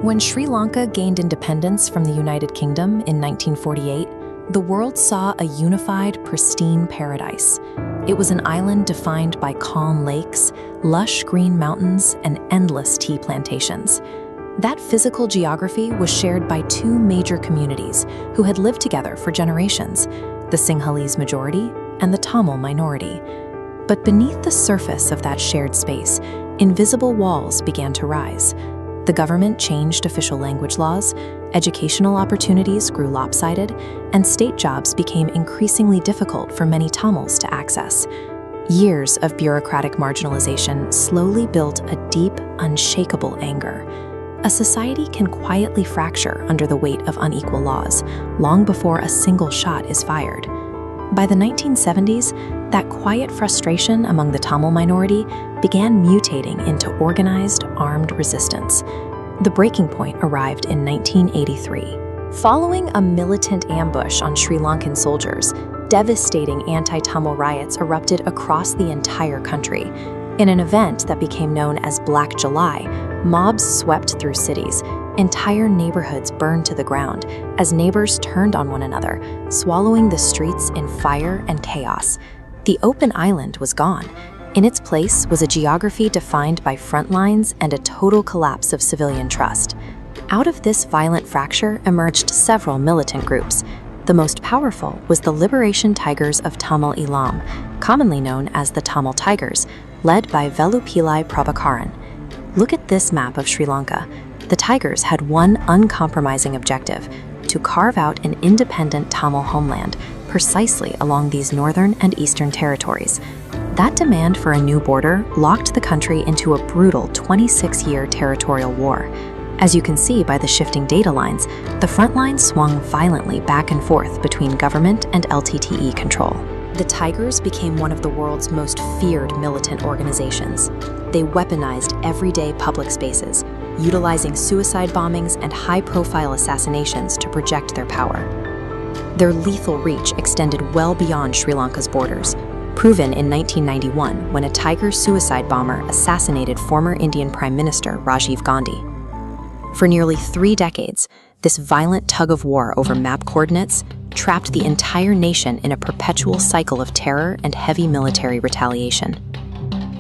When Sri Lanka gained independence from the United Kingdom in 1948, the world saw a unified, pristine paradise. It was an island defined by calm lakes, lush green mountains, and endless tea plantations. That physical geography was shared by two major communities who had lived together for generations, the Sinhalese majority and the Tamil minority. But beneath the surface of that shared space, invisible walls began to rise. The government changed official language laws, educational opportunities grew lopsided, and state jobs became increasingly difficult for many Tamils to access. Years of bureaucratic marginalization slowly built a deep, unshakable anger. A society can quietly fracture under the weight of unequal laws, long before a single shot is fired. By the 1970s, that quiet frustration among the Tamil minority began mutating into organized, armed resistance. The breaking point arrived in 1983. Following a militant ambush on Sri Lankan soldiers, devastating anti-Tamil riots erupted across the entire country. In an event that became known as Black July, mobs swept through cities. Entire neighborhoods burned to the ground as neighbors turned on one another, swallowing the streets in fire and chaos. The open island was gone. In its place was a geography defined by front lines and a total collapse of civilian trust. Out of this violent fracture emerged several militant groups. The most powerful was the Liberation Tigers of Tamil Eelam, commonly known as the Tamil Tigers, led by Velupillai Prabhakaran. Look at this map of Sri Lanka. The Tigers had one uncompromising objective: to carve out an independent Tamil homeland precisely along these northern and eastern territories. That demand for a new border locked the country into a brutal 26-year territorial war. As you can see by the shifting data lines, the front line swung violently back and forth between government and LTTE control. The Tigers became one of the world's most feared militant organizations. They weaponized everyday public spaces, utilizing suicide bombings and high-profile assassinations to project their power. Their lethal reach extended well beyond Sri Lanka's borders, proven in 1991 when a Tiger suicide bomber assassinated former Indian Prime Minister Rajiv Gandhi. For nearly 3 decades, this violent tug-of-war over map coordinates trapped the entire nation in a perpetual cycle of terror and heavy military retaliation.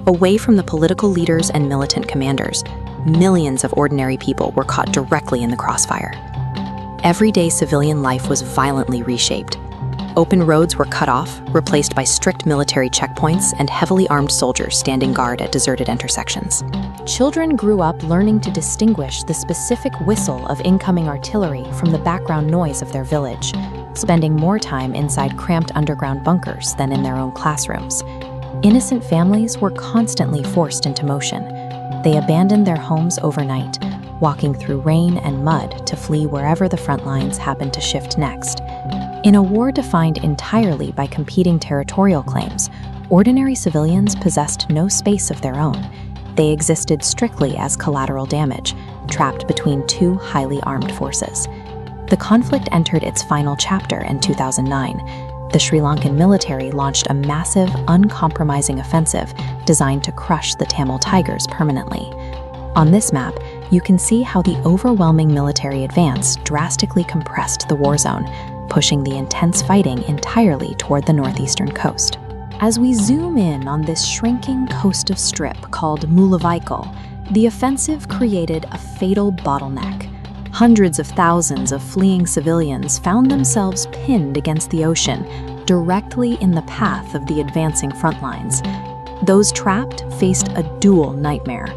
Away from the political leaders and militant commanders, millions of ordinary people were caught directly in the crossfire. Everyday civilian life was violently reshaped. Open roads were cut off, replaced by strict military checkpoints and heavily armed soldiers standing guard at deserted intersections. Children grew up learning to distinguish the specific whistle of incoming artillery from the background noise of their village, spending more time inside cramped underground bunkers than in their own classrooms. Innocent families were constantly forced into motion. They abandoned their homes overnight, walking through rain and mud to flee wherever the front lines happened to shift next. In a war defined entirely by competing territorial claims, ordinary civilians possessed no space of their own. They existed strictly as collateral damage, trapped between two highly armed forces. The conflict entered its final chapter in 2009. The Sri Lankan military launched a massive, uncompromising offensive designed to crush the Tamil Tigers permanently. On this map, you can see how the overwhelming military advance drastically compressed the war zone, pushing the intense fighting entirely toward the northeastern coast. As we zoom in on this shrinking coastal strip called Mullivaikkal, the offensive created a fatal bottleneck. Hundreds of thousands of fleeing civilians found themselves pinned against the ocean, directly in the path of the advancing front lines. Those trapped faced a dual nightmare.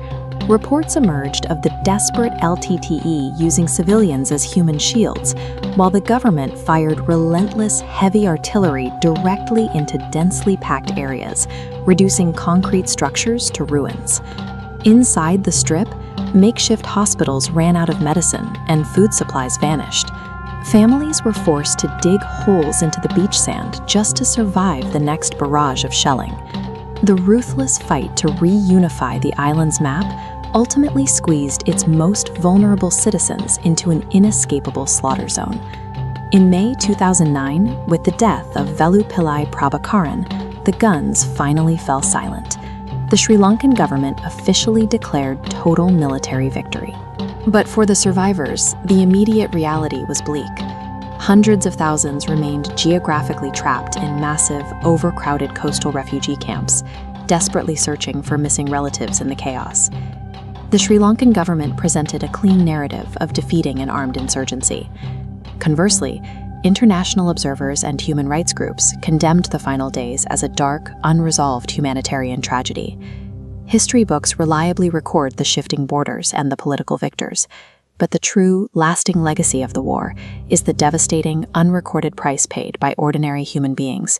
Reports emerged of the desperate LTTE using civilians as human shields, while the government fired relentless heavy artillery directly into densely packed areas, reducing concrete structures to ruins. Inside the strip, makeshift hospitals ran out of medicine and food supplies vanished. Families were forced to dig holes into the beach sand just to survive the next barrage of shelling. The ruthless fight to reunify the island's map ultimately squeezed its most vulnerable citizens into an inescapable slaughter zone. In May 2009, with the death of Velupillai Prabhakaran, the guns finally fell silent. The Sri Lankan government officially declared total military victory. But for the survivors, the immediate reality was bleak. Hundreds of thousands remained geographically trapped in massive, overcrowded coastal refugee camps, desperately searching for missing relatives in the chaos. The Sri Lankan government presented a clean narrative of defeating an armed insurgency. Conversely, international observers and human rights groups condemned the final days as a dark, unresolved humanitarian tragedy. History books reliably record the shifting borders and the political victors, but the true, lasting legacy of the war is the devastating, unrecorded price paid by ordinary human beings